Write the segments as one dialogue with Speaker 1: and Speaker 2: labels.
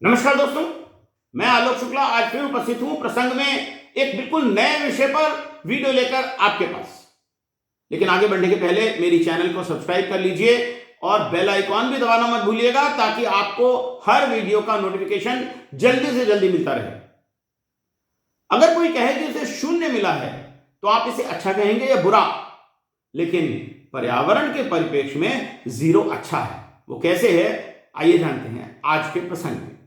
Speaker 1: नमस्कार दोस्तों, मैं आलोक शुक्ला आज फिर उपस्थित हूं प्रसंग में एक बिल्कुल नए विषय पर वीडियो लेकर आपके पास। लेकिन आगे बढ़ने के पहले मेरी चैनल को सब्सक्राइब कर लीजिए और बेल आइकॉन भी दबाना मत भूलिएगा ताकि आपको हर वीडियो का नोटिफिकेशन जल्दी से जल्दी मिलता रहे। अगर कोई कहे कि उसे शून्य मिला है तो आप इसे अच्छा कहेंगे या बुरा, लेकिन पर्यावरण के परिप्रेक्ष्य में जीरो अच्छा है। वो कैसे है, आइए जानते हैं आज के प्रसंग में।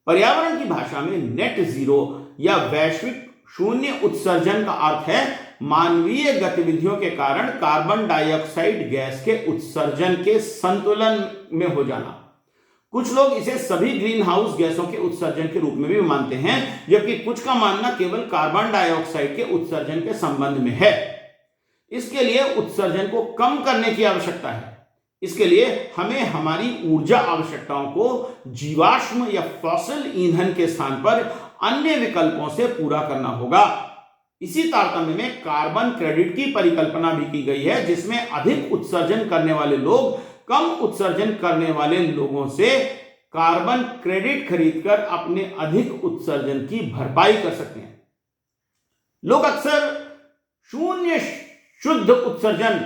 Speaker 1: पर्यावरण की भाषा में नेट जीरो या वैश्विक शून्य उत्सर्जन का अर्थ है मानवीय गतिविधियों के कारण कार्बन डाइऑक्साइड गैस के उत्सर्जन के संतुलन में हो जाना। कुछ लोग इसे सभी ग्रीन हाउस गैसों के उत्सर्जन के रूप में भी मानते हैं, जबकि कुछ का मानना केवल कार्बन डाइऑक्साइड के उत्सर्जन के संबंध में है। इसके लिए उत्सर्जन को कम करने की आवश्यकता है। इसके लिए हमें हमारी ऊर्जा आवश्यकताओं को जीवाश्म या फॉसिल ईंधन के स्थान पर अन्य विकल्पों से पूरा करना होगा। इसी तारतम्य में कार्बन क्रेडिट की परिकल्पना भी की गई है, जिसमें अधिक उत्सर्जन करने वाले लोग कम उत्सर्जन करने वाले लोगों से कार्बन क्रेडिट खरीदकर अपने अधिक उत्सर्जन की भरपाई कर सकते हैं। लोग अक्सर शून्य शुद्ध उत्सर्जन,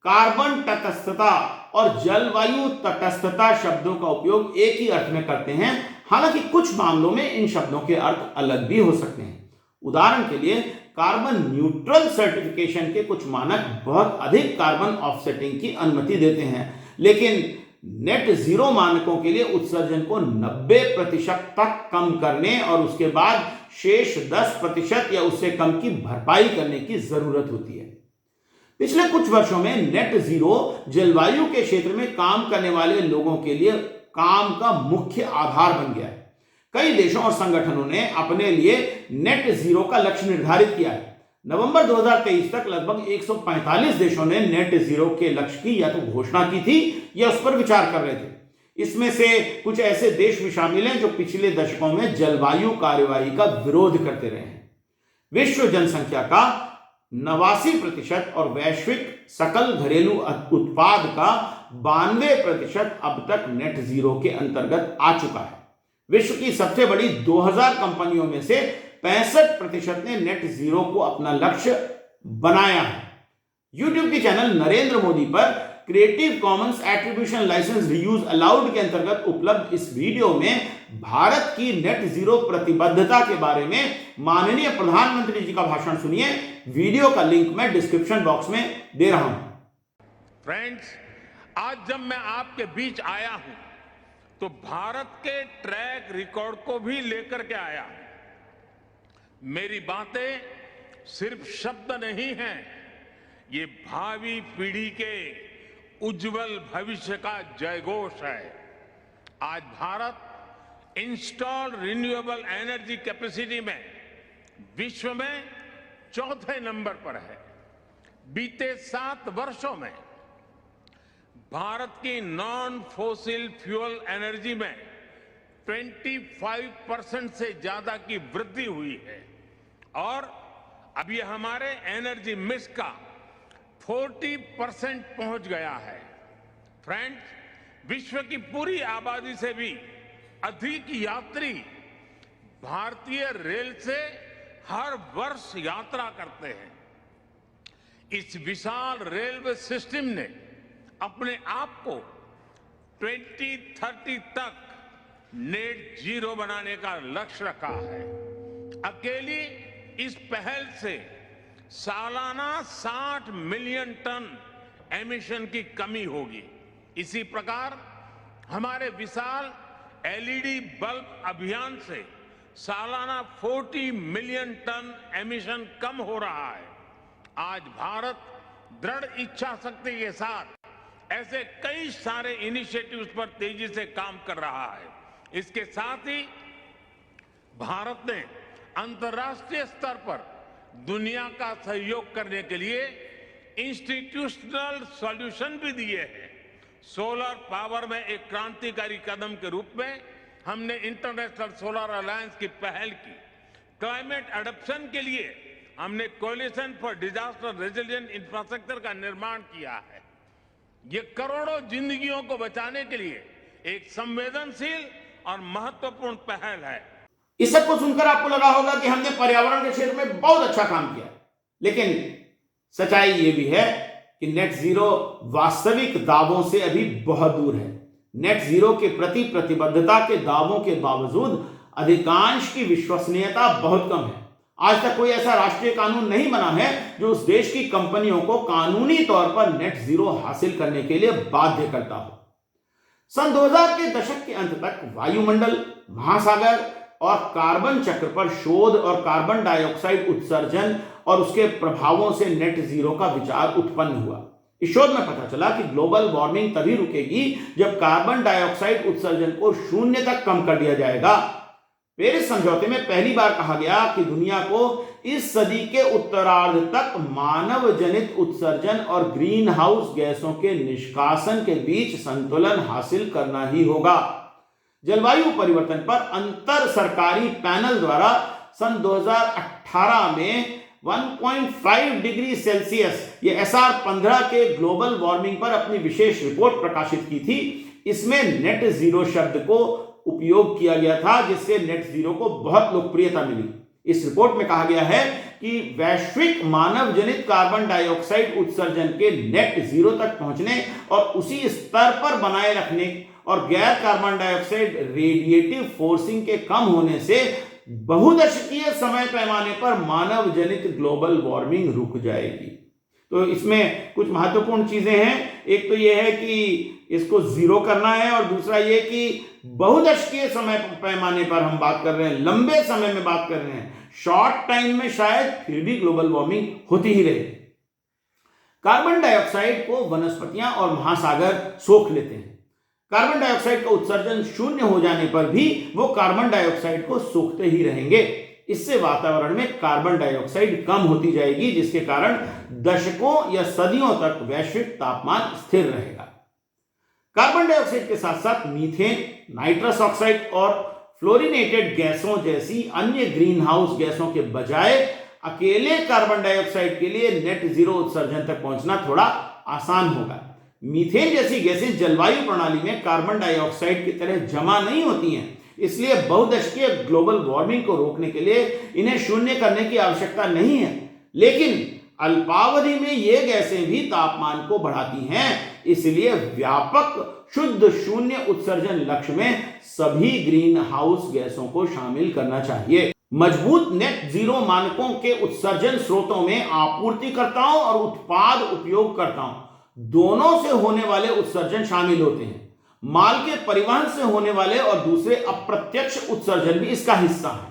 Speaker 1: कार्बन तटस्थता और जलवायु तटस्थता शब्दों का उपयोग एक ही अर्थ में करते हैं। हालांकि कुछ मामलों में इन शब्दों के अर्थ अलग भी हो सकते हैं। उदाहरण के लिए कार्बन न्यूट्रल सर्टिफिकेशन के कुछ मानक बहुत अधिक कार्बन ऑफसेटिंग की अनुमति देते हैं, लेकिन नेट जीरो मानकों के लिए उत्सर्जन को 90% तक कम करने और उसके बाद शेष 10% या उससे कम की भरपाई करने की जरूरत होती है। पिछले कुछ वर्षों में नेट जीरो जलवायु के क्षेत्र में काम करने वाले लोगों के लिए काम का मुख्य आधार बन गया है। कई देशों और संगठनों ने अपने लिए नेट जीरो का लक्ष्य निर्धारित किया है। नवंबर 2023 तक लगभग 145 देशों ने नेट जीरो के लक्ष्य की या तो घोषणा की थी या उस पर विचार कर रहे थे। इसमें से कुछ ऐसे देश भी शामिल हैं जो पिछले दशकों में जलवायु कार्यवाही का विरोध करते रहे हैं। विश्व जनसंख्या का 89% और वैश्विक सकल घरेलू उत्पाद का 92% अब तक नेट जीरो के अंतर्गत आ चुका है। विश्व की सबसे बड़ी 2000 कंपनियों में से 65% ने नेट जीरो को अपना लक्ष्य बनाया है। यूट्यूब के चैनल नरेंद्र मोदी पर Creative Commons attribution licence reuse allowed के अंतर्गत उपलब्ध इस वीडियो में भारत की नेट जीरो प्रतिबद्धता के बारे में माननीय प्रधानमंत्री जी का भाषण सुनिए। वीडियो का लिंक मैं डिस्क्रिप्शन बॉक्स में दे रहा हूं।
Speaker 2: फ्रेंड्स, आज जब मैं आपके बीच आया हूं तो भारत के ट्रैक रिकॉर्ड को भी लेकर के आया। मेरी बातें सिर्फ शब्द नहीं हैं, ये भावी पीढ़ी के उज्जवल भविष्य का जयघोष है। आज Bharat installed renewable energy capacity में विश्व में चौथे नंबर पर है। बीते 7 वर्षों में भारत की नॉन फॉसिल फ्यूल एनर्जी में 25% से ज्यादा की वृद्धि हुई है और अब ये हमारे एनर्जी मिक्स का 40% पहुंच गया है। फ्रेंड्स, विश्व की पूरी आबादी से भी अधिक यात्री भारतीय रेल से हर वर्ष यात्रा करते हैं। इस विशाल रेलवे सिस्टम ने अपने आप को 2030 तक नेट जीरो बनाने का लक्ष्य रखा है। अकेली इस पहल से सालाना 60 मिलियन टन एमिशन की कमी होगी। इसी प्रकार हमारे विशाल एलईडी बल्ब अभियान से सालाना 40 मिलियन टन एमिशन कम हो रहा है। आज भारत दृढ़ इच्छा शक्ति के साथ ऐसे कई सारे इनिशिएटिव्स पर तेजी से काम कर रहा है। इसके साथ ही भारत ने अंतर्राष्ट्रीय स्तर पर दुनिया का सहयोग करने के लिए इंस्टीट्यूशनल सॉल्यूशन भी दिए हैं। सोलर पावर में एक क्रांतिकारी कदम के रूप में हमने इंटरनेशनल सोलर अलायंस की पहल की। क्लाइमेट एडप्शन के लिए हमने Coalition for Disaster Resilient Infrastructure का निर्माण किया है। ये करोड़ों जिंदगियों को बचाने के लिए एक संवेदनशील और महत्वपूर्ण पहल है।
Speaker 1: इस सब को सुनकर आपको लगा होगा कि हमने पर्यावरण के क्षेत्र में बहुत अच्छा काम किया, लेकिन सच्चाई ये भी है कि नेट जीरो वास्तविक दावों से अभी बहुत दूर है। नेट जीरो के प्रति प्रतिबद्धता के दावों के बावजूद अधिकांश की विश्वसनीयता बहुत कम है। आज तक कोई ऐसा राष्ट्रीय कानून नहीं बना है जो उस देश की कंपनियों को कानूनी तौर पर नेट जीरो हासिल करने के लिए बाध्य करता हो। सन 2000 के दशक के अंत तक वायुमंडल, महासागर और कार्बन चक्र पर शोध और कार्बन डाइऑक्साइड उत्सर्जन और उसके प्रभावों से नेट जीरो का विचार उत्पन्न हुआ। इस शोध में पता चला कि ग्लोबल वार्मिंग तभी रुकेगी जब कार्बन डाइऑक्साइड उत्सर्जन को शून्य तक कम कर दिया जाएगा। पेरिस समझौते में पहली बार कहा गया कि दुनिया को इस सदी के उत्तरार्ध तक मानव जनित उत्सर्जन और ग्रीन हाउस गैसों के निष्कासन के बीच संतुलन हासिल करना ही होगा। जलवायु परिवर्तन पर अंतर सरकारी पैनल द्वारा सन 2018 में 1.5 डिग्री सेल्सियस ये SR 15 के ग्लोबल वार्मिंग पर अपनी विशेष रिपोर्ट प्रकाशित की थी। इसमें नेट जीरो शब्द को उपयोग किया गया था, जिससे नेट जीरो को बहुत लोकप्रियता मिली। इस रिपोर्ट में कहा गया है कि वैश्विक मानव जनित कार्बन डाइऑक्साइड उत्सर्जन के नेट जीरो तक पहुंचने और उसी स्तर पर बनाए रखने और गैर कार्बन डाइऑक्साइड रेडिएटिव फोर्सिंग के कम होने से बहुदशकीय समय पैमाने पर मानव जनित ग्लोबल वार्मिंग रुक जाएगी। तो इसमें कुछ महत्वपूर्ण चीजें हैं। एक तो यह है कि इसको जीरो करना है, और दूसरा यह कि बहुदशकीय समय पैमाने पर हम बात कर रहे हैं, लंबे समय में बात कर रहे हैं। शॉर्ट टाइम में शायद फिर भी ग्लोबल वार्मिंग होती ही रहे। कार्बन डाइऑक्साइड को वनस्पतियां और महासागर सोख लेते हैं। कार्बन डाइऑक्साइड का उत्सर्जन शून्य हो जाने पर भी वो कार्बन डाइऑक्साइड को सोखते ही रहेंगे। इससे वातावरण में कार्बन डाइऑक्साइड कम होती जाएगी, जिसके कारण दशकों या सदियों तक वैश्विक तापमान स्थिर रहेगा। कार्बन डाइऑक्साइड के साथ साथ मीथेन, नाइट्रस ऑक्साइड और फ्लोरिनेटेड गैसों जैसी अन्य ग्रीन हाउस गैसों के बजाय अकेले कार्बन डाइऑक्साइड के लिए नेट जीरो उत्सर्जन तक पहुंचना थोड़ा आसान होगा। मीथेन जैसी गैसें जलवायु प्रणाली में कार्बन डाइऑक्साइड की तरह जमा नहीं होती हैं, इसलिए बहुदशकीय ग्लोबल वार्मिंग को रोकने के लिए इन्हें शून्य करने की आवश्यकता नहीं है। लेकिन अल्पावधि में ये गैसें भी तापमान को बढ़ाती हैं, इसलिए व्यापक शुद्ध शून्य उत्सर्जन लक्ष्य में सभी ग्रीन हाउस गैसों को शामिल करना चाहिए। मजबूत नेट जीरो मानकों के उत्सर्जन स्रोतों में आपूर्तिकर्ताओं और उत्पाद उपयोगकर्ताओं दोनों से होने वाले उत्सर्जन शामिल होते हैं। माल के परिवहन से होने वाले और दूसरे अप्रत्यक्ष उत्सर्जन भी इसका हिस्सा है।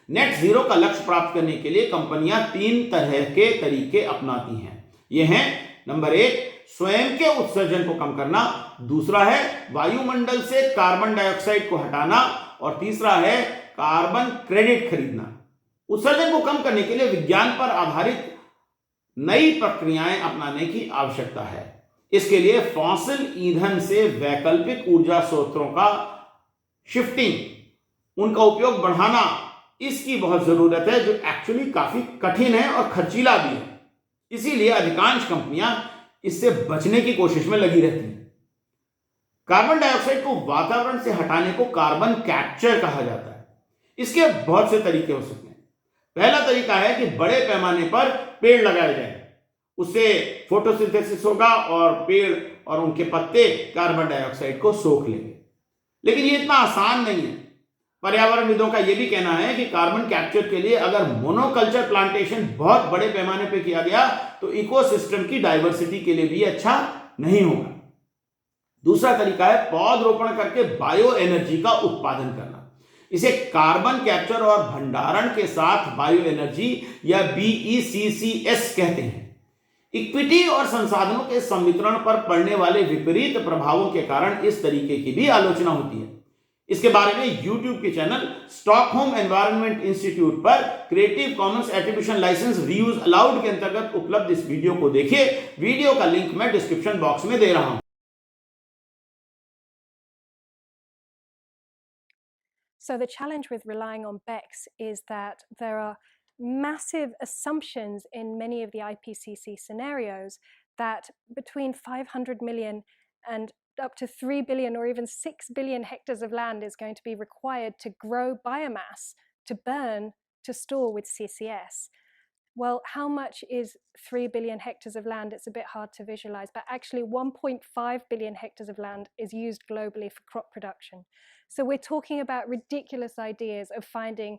Speaker 1: नेट जीरो का लक्ष्य प्राप्त करने के लिए कंपनियां 3 तरह के तरीके अपनाती हैं। ये हैं, नंबर 1, स्वयं के उत्सर्जन को कम करना, दूसरा है वायुमंडल से कार्बन डाइऑक्साइड को हटाना, और तीसरा है कार्बन क्रेडिट खरीदना। उत्सर्जन को कम करने के लिए विज्ञान पर आधारित नई प्रक्रियाएं अपनाने की आवश्यकता है। इसके लिए फॉसिल ईंधन से वैकल्पिक ऊर्जा स्रोतों का शिफ्टिंग, उनका उपयोग बढ़ाना, इसकी बहुत जरूरत है, जो एक्चुअली काफी कठिन है और खर्चीला भी है। इसीलिए अधिकांश कंपनियां इससे बचने की कोशिश में लगी रहती हैं। कार्बन डाइऑक्साइड को वातावरण से हटाने को कार्बन कैप्चर कहा जाता है। इसके बहुत से तरीके हो सकते हैं। पहला तरीका है कि बड़े पैमाने पर पेड़ लगाए जाएं, उससे फोटोसिंथेसिस होगा और पेड़ और उनके पत्ते कार्बन डाइऑक्साइड को सोख लेंगे। लेकिन ये इतना आसान नहीं है। पर्यावरणविदों का यह भी कहना है कि कार्बन कैप्चर के लिए अगर मोनोकल्चर प्लांटेशन बहुत बड़े पैमाने पर किया गया तो इकोसिस्टम की डाइवर्सिटी के लिए भी अच्छा नहीं होगा। दूसरा तरीका है पौधरोपण करके बायो एनर्जी का उत्पादन करना। इसे कार्बन कैप्चर और भंडारण के साथ बायो एनर्जी या BECCS कहते हैं। इक्विटी और संसाधनों के संवितरण पर पड़ने वाले विपरीत प्रभावों के कारण इस तरीके की भी आलोचना होती है। इसके बारे में YouTube के चैनल स्टॉकहोम एनवायरनमेंट इंस्टीट्यूट पर Creative Commons attribution licence reuse allowed के अंतर्गत उपलब्ध इस वीडियो को देखिए। वीडियो का लिंक मैं डिस्क्रिप्शन बॉक्स में दे रहा हूं।
Speaker 3: So the challenge with relying on BECCS is that there are massive assumptions in many of the IPCC scenarios that between 500 million and up to 3 billion or even 6 billion hectares of land is going to be required to grow biomass, to burn, to store with CCS. Well, how much is 3 billion hectares of land? It's a bit hard to visualize, but actually 1.5 billion hectares of land is used globally for crop production. So we're talking about ridiculous ideas of finding,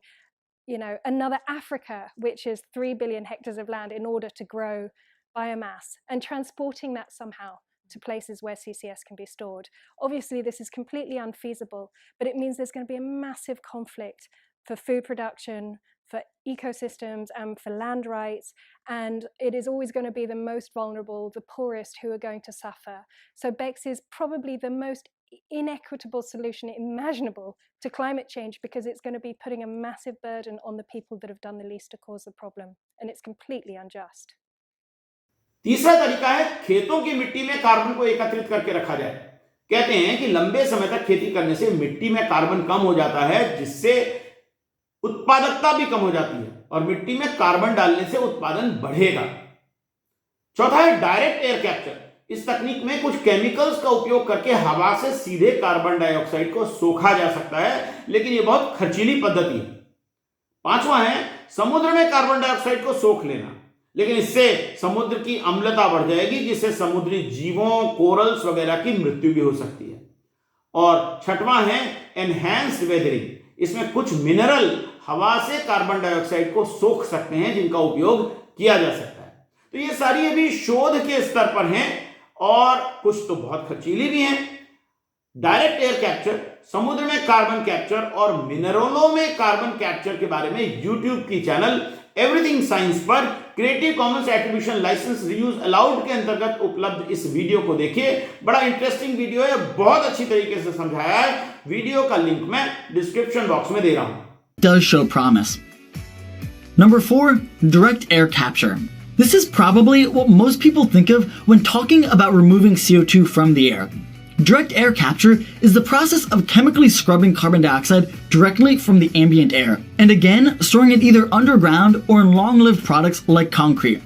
Speaker 3: another Africa, which is 3 billion hectares of land in order to grow biomass, and transporting that somehow to places where CCS can be stored. Obviously, this is completely unfeasible, but it means there's going to be a massive conflict for food production, for ecosystems, and for land rights, and it is always going to be the most vulnerable, the poorest, who are going to suffer. So BECCS is probably the most inequitable solution imaginable to climate change, because it's going to be putting a massive burden on the people that have done the least to cause the problem, and it's completely unjust.
Speaker 1: तीसरा तरीका है खेतों की मिट्टी में carbon को एकत्रित करके रखा जाए। कहते हैं कि लंबे समय तक खेती करने से मिट्टी में कार्बन कम हो जाता है, जिससे उत्पादकता भी कम हो जाती है और मिट्टी में कार्बन डालने से उत्पादन बढ़ेगा। चौथा है डायरेक्ट एयर कैप्चर। इस तकनीक में कुछ केमिकल्स का उपयोग करके हवा से सीधे कार्बन डाइऑक्साइड को सोखा जा सकता है, लेकिन यह बहुत खर्चीली पद्धति है। पांचवा है समुद्र में कार्बन डाइऑक्साइड को सोख लेना, लेकिन इससे समुद्र की अम्लता बढ़ जाएगी, जिससे समुद्री जीवों, कोरल्स वगैरह की मृत्यु भी हो सकती है। और छठवां है एनहांस्ड वेदरिंग। इसमें कुछ मिनरल हवा से कार्बन डाइऑक्साइड को सोख सकते हैं, जिनका उपयोग किया जा सकता है। तो ये सारी अभी शोध के स्तर पर हैं और कुछ तो बहुत खर्चीली भी हैं। डायरेक्ट एयर कैप्चर, समुद्र में कार्बन कैप्चर और मिनरलों में कार्बन कैप्चर के बारे में यूट्यूब की चैनल एवरीथिंग साइंस पर Creative Commons attribution licence reuse allowed के अंतर्गत उपलब्ध इस वीडियो को देखिए। बड़ा इंटरेस्टिंग वीडियो है, बहुत अच्छी तरीके से समझाया है। वीडियो का लिंक मैं डिस्क्रिप्शन बॉक्स में दे रहा हूं।
Speaker 4: Does show promise. Number 4, direct air capture. This is probably what most people think of when talking about removing CO2 from the air. Direct air capture is the process of chemically scrubbing carbon dioxide directly from the ambient air, and again, storing it either underground or in long-lived products like concrete.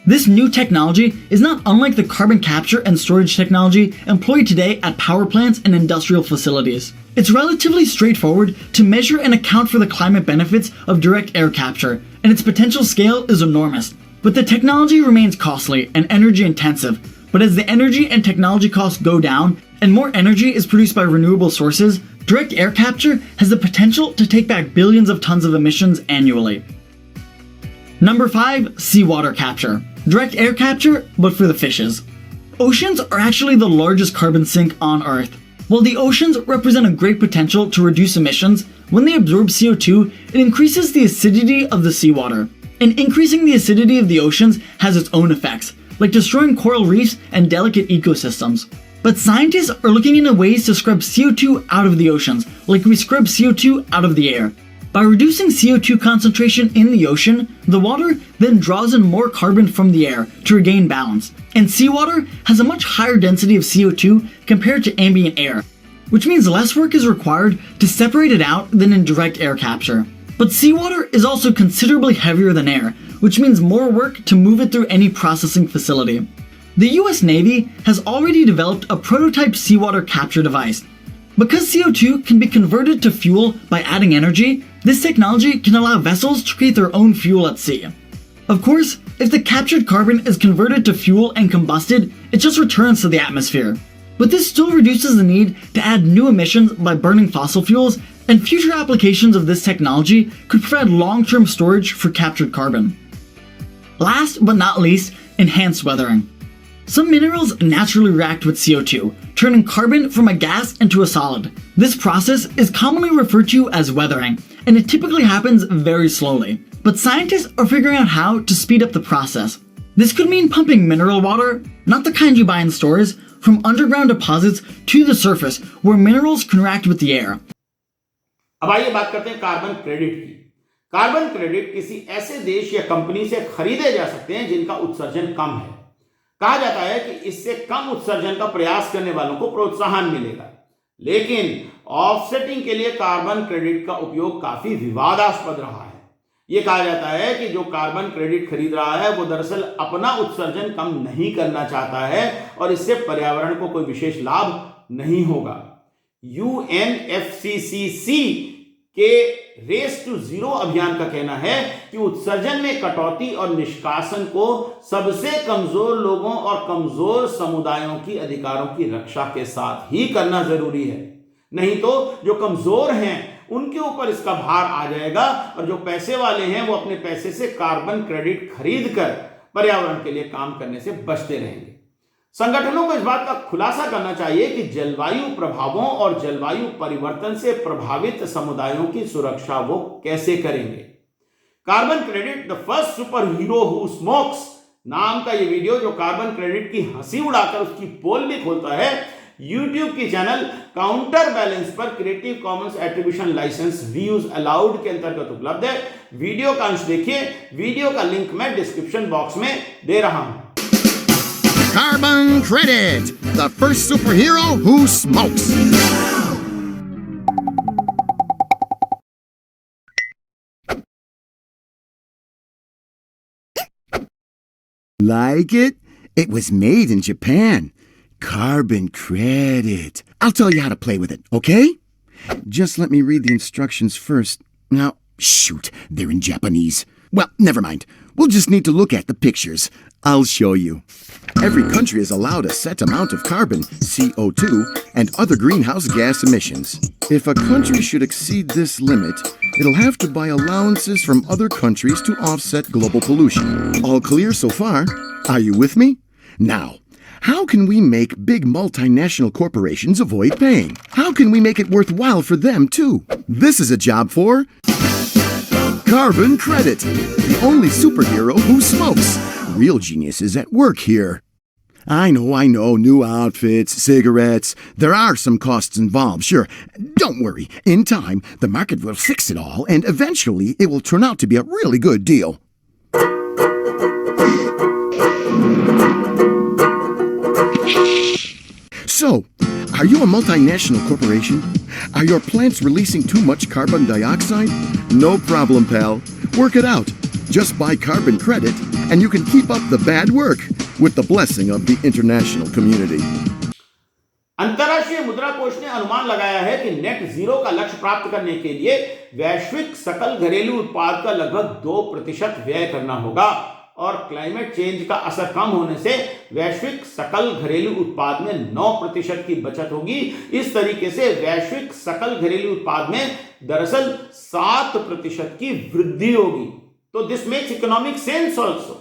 Speaker 4: This new technology is not unlike the carbon capture and storage technology employed today at power plants and industrial facilities. It's relatively straightforward to measure and account for the climate benefits of direct air capture, and its potential scale is enormous. But the technology remains costly and energy intensive. But as the energy and technology costs go down and more energy is produced by renewable sources, direct air capture has the potential to take back billions of tons of emissions annually. Number 5, seawater capture. Direct air capture, but for the fishes. Oceans are actually the largest carbon sink on Earth. While the oceans represent a great potential to reduce emissions, when they absorb CO2, it increases the acidity of the seawater. And increasing the acidity of the oceans has its own effects, like destroying coral reefs and delicate ecosystems. But scientists are looking into ways to scrub CO2 out of the oceans, like we scrub CO2 out of the air. By reducing CO2 concentration in the ocean, the water then draws in more carbon from the air to regain balance. And seawater has a much higher density of CO2 compared to ambient air, which means less work is required to separate it out than in direct air capture. But seawater is also considerably heavier than air, which means more work to move it through any processing facility. The US Navy has already developed a prototype seawater capture device. Because CO2 can be converted to fuel by adding energy, this technology can allow vessels to create their own fuel at sea. Of course, if the captured carbon is converted to fuel and combusted, it just returns to the atmosphere. But this still reduces the need to add new emissions by burning fossil fuels, and future applications of this technology could provide long-term storage for captured carbon. Last but not least, enhanced weathering. Some minerals naturally react with CO2, turning carbon from a gas into a solid. This process is commonly referred to as weathering, and it typically happens very slowly. But scientists are figuring out how to speed up the process. This could mean pumping mineral water, not the kind you buy in stores, from underground deposits to the surface where minerals can react with the air.
Speaker 1: अब आइए बात करते हैं carbon credit की। Carbon credit किसी ऐसे देश या कंपनी से खरीदे जा सकते हैं जिनका उत्सर्जन कम है। कहा जाता है कि इससे कम उत्सर्जन का प्रयास करने वालों को प्रोत्साहन मिलेगा। लेकिन ऑफसेटिंग के लिए कार्बन क्रेडिट का उपयोग काफी विवादास्पद रहा है। यह कहा जाता है कि जो कार्बन क्रेडिट खरीद रहा है वो दरअसल अपना उत्सर्जन कम नहीं करना चाहता है और इससे पर्यावरण को कोई विशेष लाभ नहीं होगा। UNFCCC के रेस टू जीरो अभियान का कहना है कि उत्सर्जन में कटौती और निष्कासन को सबसे कमजोर लोगों और कमजोर समुदायों की अधिकारों की रक्षा के साथ ही करना जरूरी है, नहीं तो जो कमजोर हैं उनके ऊपर इसका भार आ जाएगा और जो पैसे वाले हैं वो अपने पैसे से कार्बन क्रेडिट खरीद कर पर्यावरण के लिए काम करने से बचते रहेंगे। संगठनों को इस बात का खुलासा करना चाहिए कि जलवायु प्रभावों और जलवायु परिवर्तन से प्रभावित समुदायों की सुरक्षा वो कैसे करेंगे। Carbon credit the first super hero who smokes नाम का ये वीडियो जो कार्बन क्रेडिट की हंसी उड़ाकर उसकी पोल भी खोलता है, YouTube की चैनल काउंटर बैलेंस पर Creative Commons attribution licence reuse allowed के अंतर्गत उपलब्ध है। वीडियो का अंश देखिए, वीडियो का लिंक मैं डिस्क्रिप्शन बॉक्स में दे रहा हूं।
Speaker 5: Carbon Credit, the first superhero who smokes. Like it? It was made in Japan. Carbon Credit. I'll tell you how to play with it, okay? Just let me read the instructions first. Now, shoot, they're in Japanese. Well, never mind. We'll just need to look at the pictures. I'll show you. Every country is allowed a set amount of carbon, CO2, and other greenhouse gas emissions. If a country should exceed this limit, it'll have to buy allowances from other countries to offset global pollution. All clear so far? Are you with me? Now, how can we make big multinational corporations avoid paying? How can we make it worthwhile for them too? This is a job for Carbon Credit, the only superhero who smokes. Real genius is at work here. I know, new outfits, cigarettes. There are some costs involved, sure. Don't worry. In time, the market will fix it all, and eventually it will turn out to be a really good deal. So, are you a multinational corporation? Are your plants releasing too much carbon dioxide? No problem, pal. Work it out. Just buy carbon credit, and you can keep up the bad work with the blessing of the international community.
Speaker 1: अंतर्राष्ट्रीय मुद्रा कोष ने अनुमान लगाया है कि net zero का लक्ष्य प्राप्त करने के लिए वैश्विक सकल घरेलू उत्पाद का लगभग 2% व्यय करना होगा और क्लाइमेट चेंज का असर कम होने से वैश्विक सकल घरेलू उत्पाद में 9% की बचत होगी। इस तरीके से वैश्विक सकल घरेलू उत्पाद में दरअसल 7% की वृद्धि होगी। तो this makes economic sense also.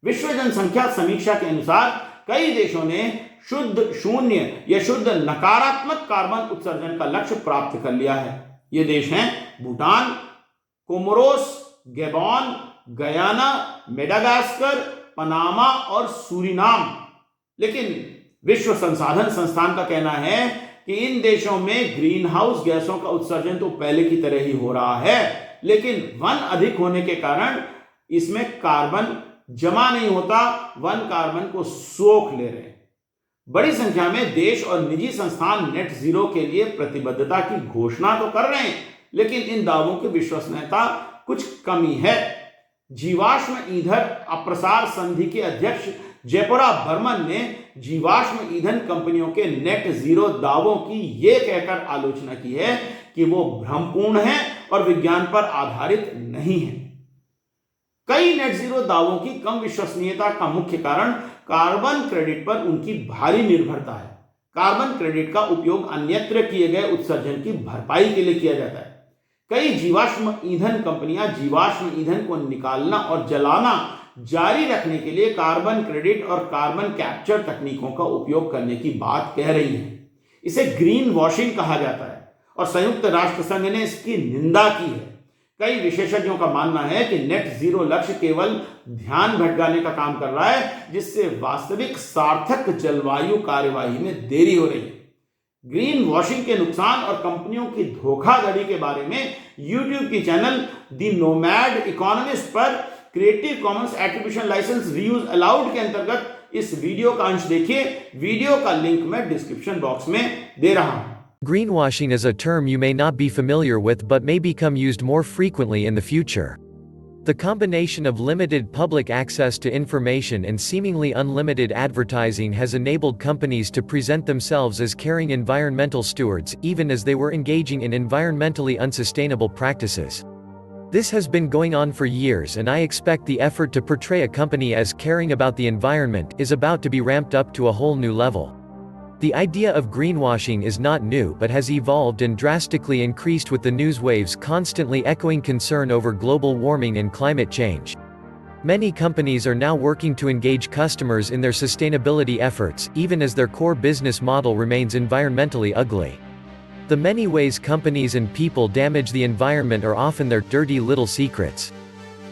Speaker 1: विश्व जनसंख्या समीक्षा के अनुसार कई देशों ने शुद्ध शून्य या शुद्ध नकारात्मक कार्बन उत्सर्जन का लक्ष्य प्राप्त कर लिया है। ये देश हैं Bhutan, Comoros, Gabon, Guyana, Madagascar, Panama और सूरीनाम। लेकिन विश्व संसाधन संस्थान का कहना है कि इन देशों में ग्रीन हाउस गैसों का उत्सर्जन तो पहले की तरह ही हो रहा है, लेकिन वन अधिक होने के कारण इसमें कार्बन जमा नहीं होता, वन कार्बन को सोख ले रहे हैं। बड़ी संख्या में देश और निजी संस्थान नेट जीरो के लिए प्रतिबद्धता की घोषणा तो कर रहे हैं, लेकिन इन दावों की विश्वसनीयता कुछ कमी है। जीवाश्म ईंधन अप्रसार संधि के अध्यक्ष जयपुरा बर्मन ने जीवाश्म ईंधन कंपनियों के नेट जीरो दावों की यह कहकर आलोचना की है कि वो भ्रमपूर्ण हैं और विज्ञान पर आधारित नहीं है। कई नेट जीरो दावों की कम विश्वसनीयता का मुख्य कारण कार्बन क्रेडिट पर उनकी भारी निर्भरता है। कार्बन क्रेडिट का उपयोग अन्यत्र किए गए उत्सर्जन की भरपाई के लिए किया जाता है। कई जीवाश्म ईंधन कंपनियां जीवाश्म ईंधन को निकालना और जलाना जारी रखने के लिए कार्बन क्रेडिट और कार्बन कैप्चर तकनीकों का उपयोग करने की बात कह रही हैं। इसे ग्रीन वॉशिंग कहा जाता है और संयुक्त राष्ट्र संघ ने इसकी निंदा की है। कई विशेषज्ञों का मानना है कि नेट जीरो लक्ष्य केवल ध्यान भटकाने का काम कर रहा है, जिससे वास्तविक सार्थक जलवायु कार्यवाही में देरी हो रही है। ग्रीन वॉशिंग के नुकसान और कंपनियों की धोखाधड़ी के बारे में YouTube की चैनल द नोमैड इकोनॉमिस्ट पर Creative Commons attribution licence reuse allowed के अंतर्गत इस वीडियो का अंश देखिए। वीडियो का लिंक मैं डिस्क्रिप्शन बॉक्स में दे रहा हूं।
Speaker 6: Greenwashing is a term you may not be familiar with but may become used more frequently in the future. The combination of limited public access to information and seemingly unlimited advertising has enabled companies to present themselves as caring environmental stewards, even as they were engaging in environmentally unsustainable practices. This has been going on for years, and I expect the effort to portray a company as caring about the environment is about to be ramped up to a whole new level. The idea of greenwashing is not new but has evolved and drastically increased with the news waves constantly echoing concern over global warming and climate change. Many companies are now working to engage customers in their sustainability efforts, even as their core business model remains environmentally ugly. The many ways companies and people damage the environment are often their dirty little secrets.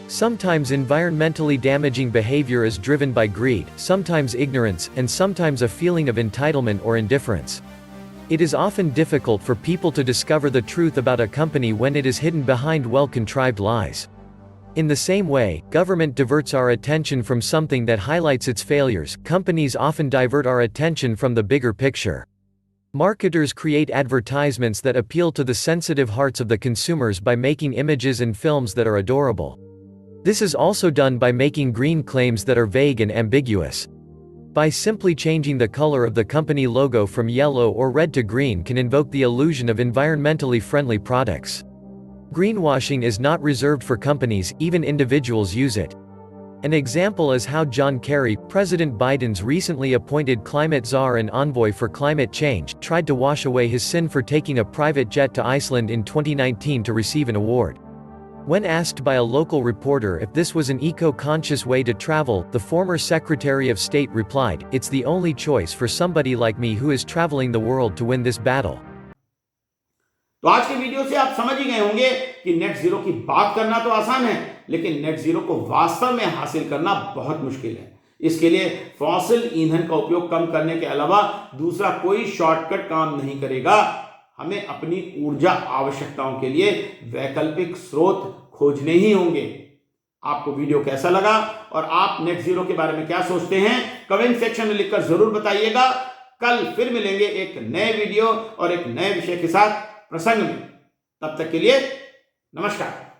Speaker 6: Sometimes environmentally damaging behavior is driven by greed, sometimes ignorance, and sometimes a feeling of entitlement or indifference. It is often difficult for people to discover the truth about a company when it is hidden behind well-contrived lies. In the same way, government diverts our attention from something that highlights its failures. Companies often divert our attention from the bigger picture. Marketers create advertisements that appeal to the sensitive hearts of the consumers by making images and films that are adorable. This is also done by making green claims that are vague and ambiguous. By simply changing the color of the company logo from yellow or red to green can invoke the illusion of environmentally friendly products. Greenwashing is not reserved for companies, even individuals use it. An example is how John Kerry, President Biden's recently appointed climate czar and envoy for climate change, tried to wash away his sin for taking a private jet to Iceland in 2019 to receive an award. When asked by a local reporter if this was an eco-conscious way to travel, the former Secretary of State replied, "It's the only choice for somebody like me who is traveling the world to win this battle."
Speaker 1: तो आज के video से आप समझ ही गए होंगे कि net zero की बात करना तो आसान है, लेकिन नेट जीरो को वास्तव में हासिल करना बहुत मुश्किल है। इसके लिए फॉसिल ईंधन का उपयोग कम करने के अलावा दूसरा कोई शॉर्टकट काम नहीं करेगा। हमें अपनी ऊर्जा आवश्यकताओं के लिए वैकल्पिक स्रोत खोजने ही होंगे। आपको वीडियो कैसा लगा और आप नेट जीरो के बारे में क्या सोचते हैं, कमेंट सेक्शन में लिखकर जरूर बताइएगा। कल फिर मिलेंगे एक नए वीडियो और एक नए विषय के साथ प्रसंग में। तब तक के लिए नमस्कार।